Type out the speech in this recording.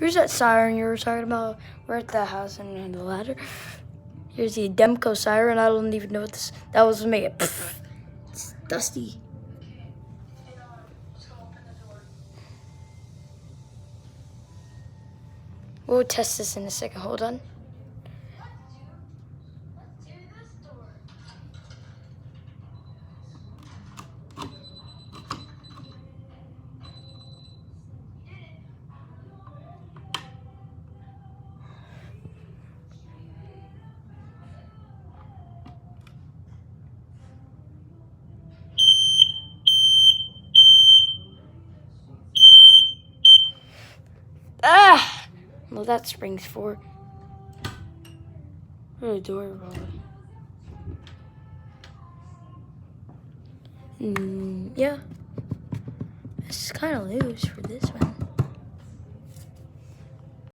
Here's that siren you were talking about. We're at the house and the ladder. Here's the Demco siren. I don't even know what this. That was make it. It's dusty. We'll test this in a second. Hold on. Ah! Well, that springs for. Oh, the door. Yeah. It's kind of loose for this one.